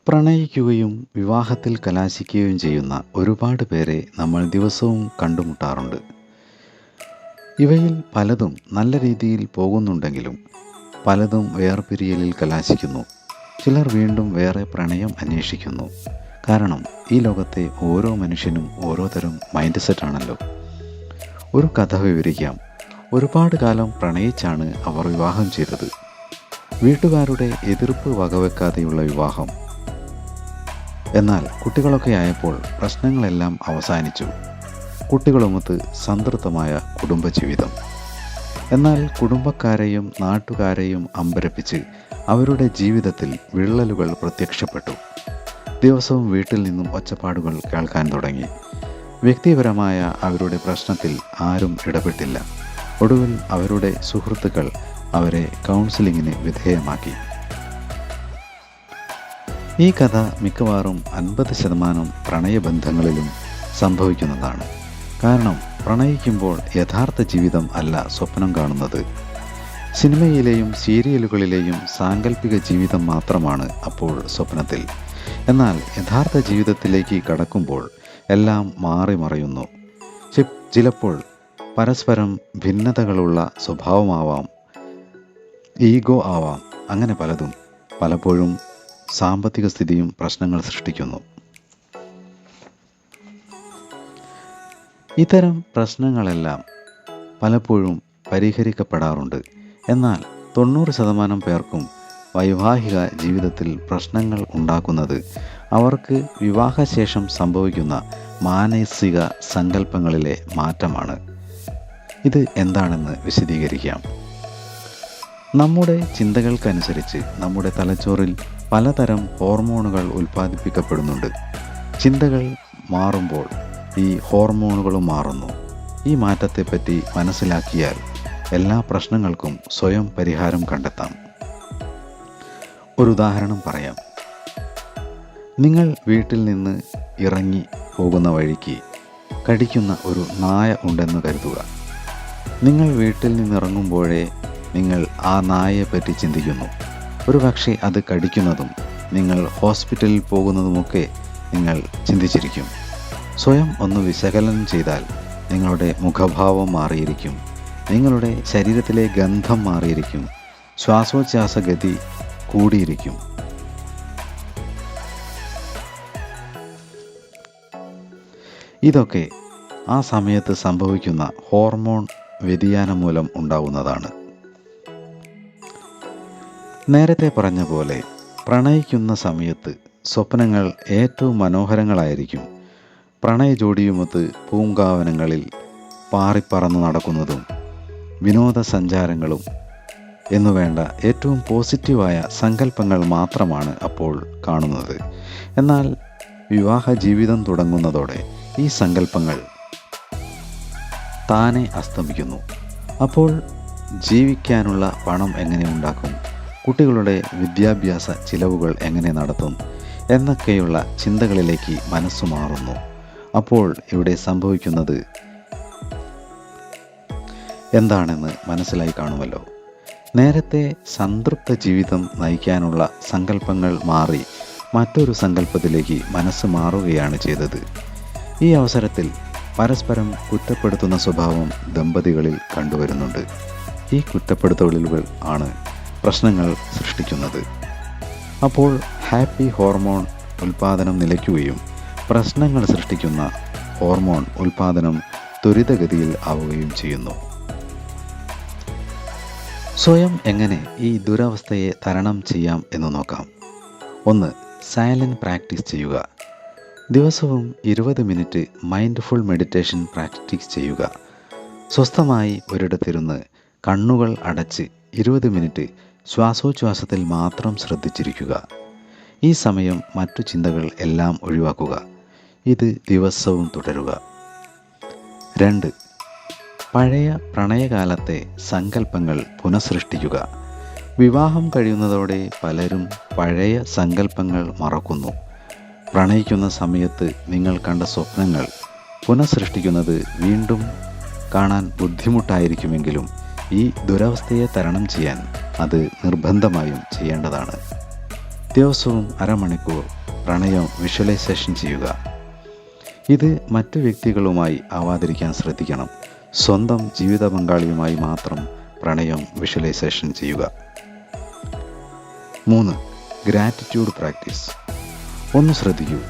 പ്രണയിക്കുകയും വിവാഹത്തിൽ കലാശിക്കുകയും ചെയ്യുന്ന ഒരുപാട് പേരെ നമ്മൾ ദിവസവും കണ്ടുമുട്ടാറുണ്ട്. ഇവയിൽ പലതും നല്ല രീതിയിൽ പോകുന്നുണ്ടെങ്കിലും പലതും വേർപിരിയലിൽ കലാശിക്കുന്നു. ചിലർ വീണ്ടും വേറെ പ്രണയം അന്വേഷിക്കുന്നു. കാരണം ഈ ലോകത്തെ ഓരോ മനുഷ്യനും ഓരോ തരം മൈൻഡ് സെറ്റാണല്ലോ. ഒരു കഥ വിവരിക്കാം. ഒരുപാട് കാലം പ്രണയിച്ചാണ് അവർ വിവാഹം ചെയ്തത്. വീട്ടുകാരുടെ എതിർപ്പ് വകവെക്കാതെയുള്ള വിവാഹം. എന്നാൽ കുട്ടികളൊക്കെ ആയപ്പോൾ പ്രശ്നങ്ങളെല്ലാം അവസാനിച്ചു. കുട്ടികളുമൊത്ത് സംതൃപ്തമായ കുടുംബജീവിതം. എന്നാൽ കുടുംബക്കാരെയും നാട്ടുകാരെയും അമ്പരപ്പിച്ച് അവരുടെ ജീവിതത്തിൽ വിള്ളലുകൾ പ്രത്യക്ഷപ്പെട്ടു. ദിവസവും വീട്ടിൽ നിന്നും ഒച്ചപ്പാടുകൾ കേൾക്കാൻ തുടങ്ങി. വ്യക്തിപരമായ അവരുടെ പ്രശ്നത്തിൽ ആരും ഇടപെട്ടില്ല. ഒടുവിൽ അവരുടെ സുഹൃത്തുക്കൾ അവരെ കൗൺസിലിങ്ങിന് വിധേയമാക്കി. ഈ കഥ മിക്കവാറും 50% പ്രണയബന്ധങ്ങളിലും സംഭവിക്കുന്നതാണ്. കാരണം പ്രണയിക്കുമ്പോൾ യഥാർത്ഥ ജീവിതം അല്ല സ്വപ്നം കാണുന്നത്. സിനിമയിലെയും സീരിയലുകളിലെയും സാങ്കല്പിക ജീവിതം മാത്രമാണ് അപ്പോൾ സ്വപ്നത്തിൽ. എന്നാൽ യഥാർത്ഥ ജീവിതത്തിലേക്ക് കടക്കുമ്പോൾ എല്ലാം മാറി മറയുന്നു. ചിലപ്പോൾ പരസ്പരം ഭിന്നതകളുള്ള സ്വഭാവമാവാം, ഈഗോ ആവാം, അങ്ങനെ പലതും. പലപ്പോഴും സാമ്പത്തിക സ്ഥിതിയും പ്രശ്നങ്ങൾ സൃഷ്ടിക്കുന്നു. ഇത്തരം പ്രശ്നങ്ങളെല്ലാം പലപ്പോഴും പരിഹരിക്കപ്പെടാറുണ്ട്. എന്നാൽ 90% പേർക്കും വൈവാഹിക ജീവിതത്തിൽ പ്രശ്നങ്ങൾ ഉണ്ടാക്കുന്നത് അവർക്ക് വിവാഹശേഷം സംഭവിക്കുന്ന മാനസിക സങ്കല്പങ്ങളിലെ മാറ്റമാണ്. ഇത് എന്താണെന്ന് വിശദീകരിക്കാം. നമ്മുടെ ചിന്തകൾക്കനുസരിച്ച് നമ്മുടെ തലച്ചോറിൽ പലതരം ഹോർമോണുകൾ ഉൽപ്പാദിപ്പിക്കപ്പെടുന്നുണ്ട്. ചിന്തകൾ മാറുമ്പോൾ ഈ ഹോർമോണുകളും മാറുന്നു. ഈ മാറ്റത്തെപ്പറ്റി മനസ്സിലാക്കിയാൽ എല്ലാ പ്രശ്നങ്ങൾക്കും സ്വയം പരിഹാരം കണ്ടെത്താം. ഒരു ഉദാഹരണം പറയാം. നിങ്ങൾ വീട്ടിൽ നിന്ന് ഇറങ്ങി പോകുന്ന വഴിക്ക് കടിക്കുന്ന ഒരു നായ ഉണ്ടെന്ന് കരുതുക. നിങ്ങൾ വീട്ടിൽ നിന്നിറങ്ങുമ്പോഴേ നിങ്ങൾ ആ നായയെപ്പറ്റി ചിന്തിക്കുന്നു. ഒരു പക്ഷേ അത് കടിക്കുന്നതും നിങ്ങൾ ഹോസ്പിറ്റലിൽ പോകുന്നതുമൊക്കെ നിങ്ങൾ ചിന്തിച്ചിരിക്കും. സ്വയം ഒന്ന് വിശകലനം ചെയ്താൽ നിങ്ങളുടെ മുഖഭാവം മാറിയിരിക്കും. നിങ്ങളുടെ ശരീരത്തിലെ ഗന്ധം മാറിയിരിക്കും. ശ്വാസോച്ഛ്വാസഗതി കൂടിയിരിക്കും. ഇതൊക്കെ ആ സമയത്ത് സംഭവിക്കുന്ന ഹോർമോൺ വ്യതിയാനം മൂലം ഉണ്ടാവുന്നതാണ്. നേരത്തെ പറഞ്ഞ പോലെ പ്രണയിക്കുന്ന സമയത്ത് സ്വപ്നങ്ങൾ ഏറ്റവും മനോഹരങ്ങളായിരിക്കും. പ്രണയ ജോഡിയുമൊത്ത് പൂങ്കാവനങ്ങളിൽ പാറിപ്പറന്നു നടക്കുന്നതും വിനോദസഞ്ചാരങ്ങളും എന്നുവേണ്ട ഏറ്റവും പോസിറ്റീവായ സങ്കല്പങ്ങൾ മാത്രമാണ് അപ്പോൾ കാണുന്നത്. എന്നാൽ വിവാഹ ജീവിതം തുടങ്ങുന്നതോടെ ഈ സങ്കല്പങ്ങൾ താനെ അസ്തമിക്കുന്നു. അപ്പോൾ ജീവിക്കാനുള്ള പണം എങ്ങനെ ഉണ്ടാക്കും, കുട്ടികളുടെ വിദ്യാഭ്യാസ ചിലവുകൾ എങ്ങനെ നടത്തും എന്നൊക്കെയുള്ള ചിന്തകളിലേക്ക് മനസ്സു മാറുന്നു. അപ്പോൾ ഇവിടെ സംഭവിക്കുന്നത് എന്താണെന്ന് മനസ്സിലായി കാണുമല്ലോ. നേരത്തെ സംതൃപ്ത ജീവിതം നയിക്കാനുള്ള സങ്കല്പങ്ങൾ മാറി മറ്റൊരു സങ്കല്പത്തിലേക്ക് മനസ്സ് മാറുകയാണ് ചെയ്തത്. ഈ അവസരത്തിൽ പരസ്പരം കുറ്റപ്പെടുത്തുന്ന സ്വഭാവം ദമ്പതികളിൽ കണ്ടുവരുന്നുണ്ട്. ഈ കുറ്റപ്പെടുത്തലുകൾ ആണ് പ്രശ്നങ്ങൾ സൃഷ്ടിക്കുന്നത്. അപ്പോൾ ഹാപ്പി ഹോർമോൺ ഉൽപ്പാദനം നിലയ്ക്കുകയും പ്രശ്നങ്ങൾ സൃഷ്ടിക്കുന്ന ഹോർമോൺ ഉൽപ്പാദനം ത്വരിതഗതിയിൽ ആവുകയും ചെയ്യുന്നു. സ്വയം എങ്ങനെ ഈ ദുരവസ്ഥയെ തരണം ചെയ്യാം എന്ന് നോക്കാം. 1. സൈലൻറ്റ് പ്രാക്ടീസ് ചെയ്യുക. ദിവസവും 20 മിനിറ്റ് മൈൻഡ്ഫുൾ മെഡിറ്റേഷൻ പ്രാക്ടീസ് ചെയ്യുക. സ്വസ്ഥമായി ഒരിടത്തിരുന്ന് കണ്ണുകൾ അടച്ച് 20 മിനിറ്റ് ശ്വാസോച്ഛ്വാസത്തിൽ മാത്രം ശ്രദ്ധിച്ചിരിക്കുക. ഈ സമയം മറ്റു ചിന്തകൾ എല്ലാം ഒഴിവാക്കുക. ഇത് ദിവസവും തുടരുക. 2. പഴയ പ്രണയകാലത്തെ സങ്കല്പങ്ങൾ പുനഃസൃഷ്ടിക്കുക. വിവാഹം കഴിയുന്നതോടെ പലരും പഴയ സങ്കല്പങ്ങൾ മറക്കുന്നു. പ്രണയിക്കുന്ന സമയത്ത് നിങ്ങൾ കണ്ട സ്വപ്നങ്ങൾ പുനഃസൃഷ്ടിക്കുന്നത് വീണ്ടും കാണാൻ ബുദ്ധിമുട്ടായിരിക്കുമെങ്കിലും ഈ ദുരവസ്ഥയെ തരണം ചെയ്യാൻ അത് നിർബന്ധമായും ചെയ്യേണ്ടതാണ്. ദിവസവും അരമണിക്കൂർ പ്രണയം വിഷ്വലൈസേഷൻ ചെയ്യുക. ഇത് മറ്റു വ്യക്തികളുമായി ആവാതിരിക്കാൻ ശ്രദ്ധിക്കണം. സ്വന്തം ജീവിത പങ്കാളിയുമായി മാത്രം പ്രണയം വിഷ്വലൈസേഷൻ ചെയ്യുക. 3. Gratitude practice. ഒന്ന് ശ്രദ്ധിക്കൂ,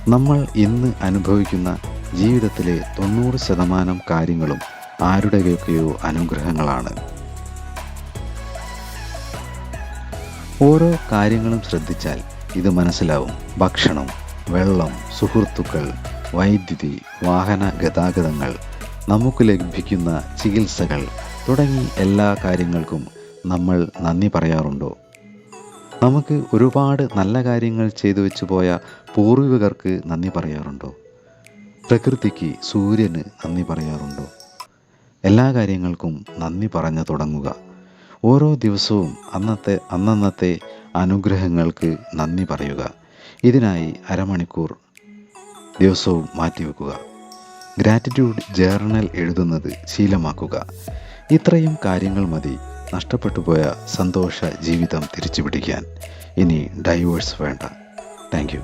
നമ്മൾ ഇന്ന് അനുഭവിക്കുന്ന ജീവിതത്തിലെ 90% കാര്യങ്ങളും ആരുടെയൊക്കെയോ അനുഗ്രഹങ്ങളാണ്. ഓരോ കാര്യങ്ങളും ശ്രദ്ധിച്ചാൽ ഇത് മനസ്സിലാവും. ഭക്ഷണം, വെള്ളം, സുഹൃത്തുക്കൾ, വൈദ്യുതി, വാഹന ഗതാഗതങ്ങൾ, നമുക്ക് ലഭിക്കുന്ന ചികിത്സകൾ തുടങ്ങി എല്ലാ കാര്യങ്ങൾക്കും നമ്മൾ നന്ദി പറയാറുണ്ടോ? നമുക്ക് ഒരുപാട് നല്ല കാര്യങ്ങൾ ചെയ്തു വെച്ചു പോയ പൂർവികർക്ക് നന്ദി പറയാറുണ്ടോ? പ്രകൃതിക്ക്, സൂര്യന് നന്ദി പറയാറുണ്ടോ? എല്ലാ കാര്യങ്ങൾക്കും നന്ദി പറഞ്ഞു തുടങ്ങുക. ഓരോ ദിവസവും അന്നന്നത്തെ അനുഗ്രഹങ്ങൾക്ക് നന്ദി പറയുക. ഇതിനായി അരമണിക്കൂർ ദിവസവും മാറ്റിവെക്കുക. ഗ്രാറ്റിറ്റ്യൂഡ് ജേർണൽ എഴുതുന്നത് ശീലമാക്കുക. ഇത്രയും കാര്യങ്ങൾ മതി നഷ്ടപ്പെട്ടു പോയ സന്തോഷ ജീവിതം തിരിച്ചു പിടിക്കാൻ. ഇനി ഡൈവേഴ്സ് വേണ്ട. Thank you.